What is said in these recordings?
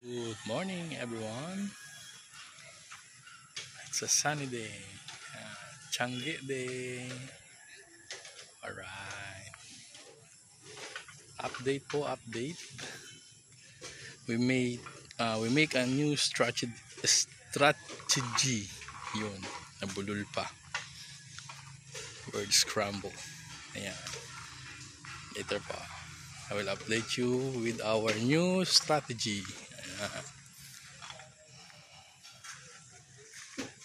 Good morning, everyone. It's a sunny day, Changi day. Alright, update po, update. We make a new strategy. Yun, nabulol pa. Word scramble. Ayan, later pa. I will update you with our new strategy. Ayan.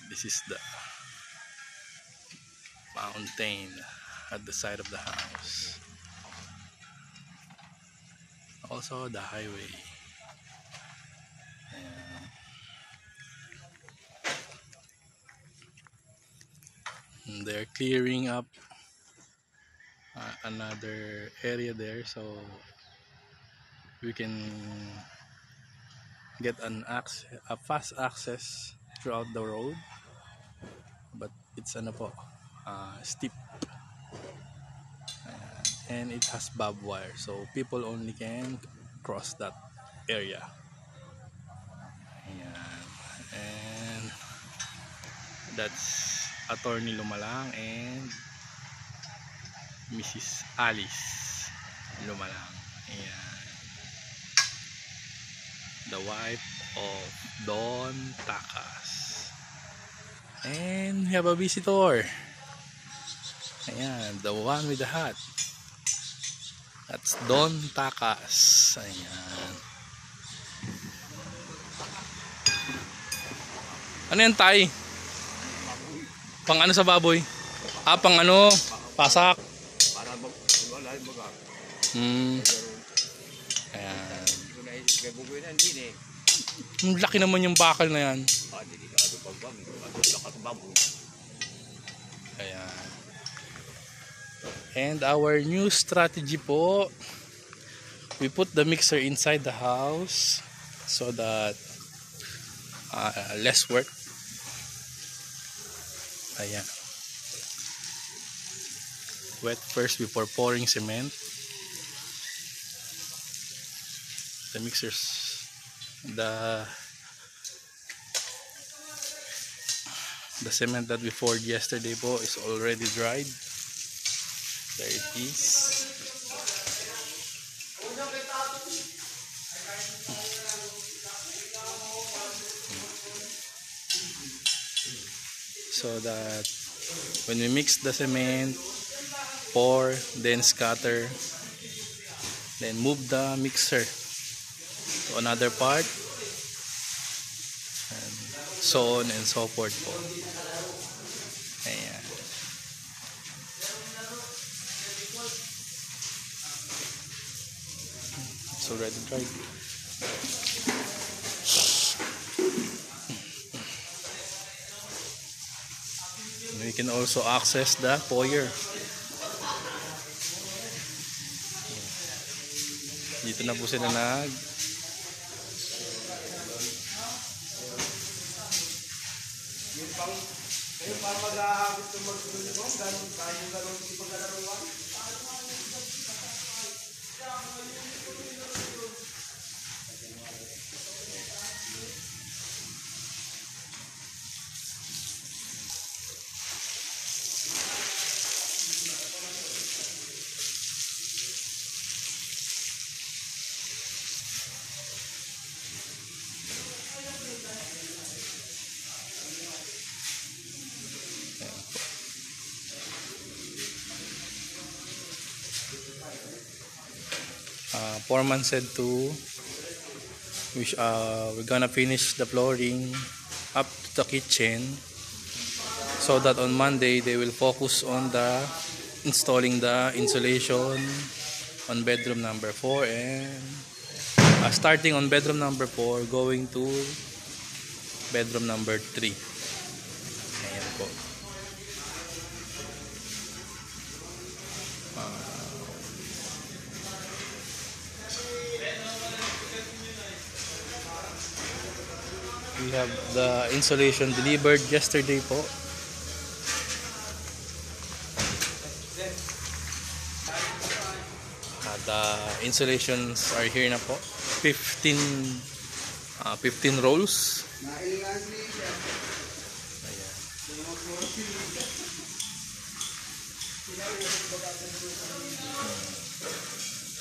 This is the mountain at the side of the house. Also the highway. And they're clearing up another area there, so we can get a fast access throughout the road, but it's steep. And it has barbed wire, so people only can cross that area. Ayan. And that's Attorney Lumalang and Mrs. Alice Lumalang. Ayan. The wife of Don Takas. And we have a visitor. Ayan, the one with the hat. That's Don Takas. Ayan. Ano yan, tay? Pang ano sa baboy? Pang ano? Pasak. Ayan. Laki naman yung bakal na yan. Ayan. And our new strategy po, we put the mixer inside the house so that less work. Ayan. Wet first before pouring cement. The mixers, the cement that we poured yesterday po is already dried. There it is. So that when we mix the cement, pour, then scatter, then move the mixer to another part, and so on and so forth po. Ayan. It's already dried. We can also access the foyer. Dito na po sila Foreman said we're gonna finish the flooring up to the kitchen, so that on Monday they will focus on the installing the insulation on bedroom number 4, and starting on bedroom number 4 going to bedroom number 3. Ayan po. We have the insulation delivered yesterday po. The insulations are here na po. 15 15 rolls. Ayan.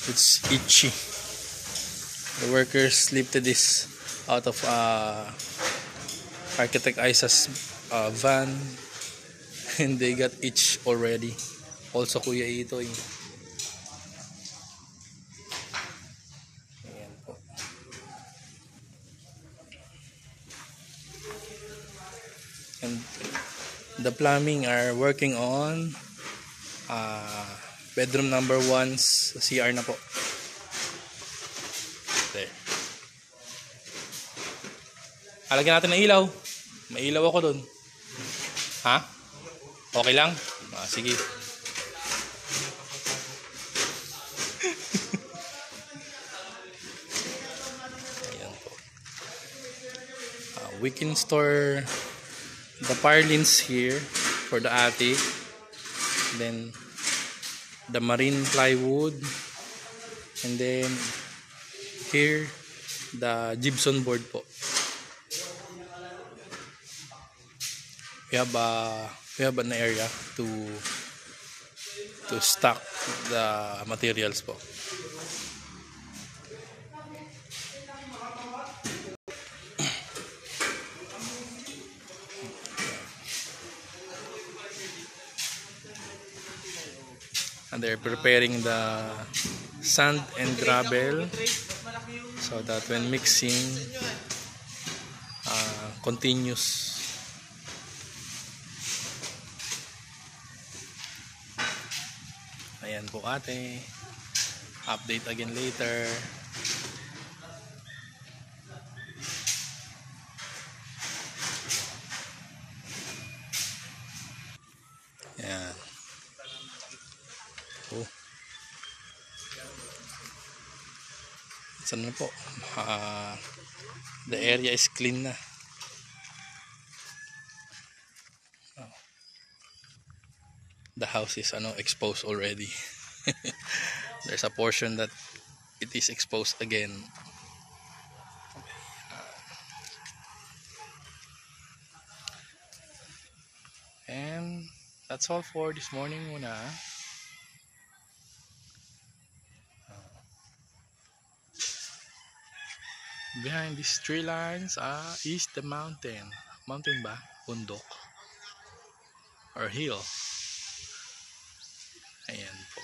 It's itchy. The workers lifted this out of Architect Isa's van, and they got itch already. Also Kuya Ito. Ayan po. And the plumbing are working on bedroom number 1's CR na po. There. Halagyan natin ng ilaw. May ilaw ako dun. Ha? Okay lang? Sige. Ayan po. We can store the purlins here for the attic. Then the marine plywood, and then here the gypsum board po. We have an area to stock the materials po. And they're preparing the sand and gravel so that when mixing continues. Ayan po ate. Update again later. Ayan. Oh. Saan na po? The area is clean na. The house is exposed already. There's a portion that it is exposed again. And that's all for this morning muna. Behind these tree lines is the mountain. Mountain ba? Bundok? Or hill? Ayan po.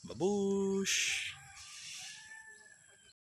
Babush!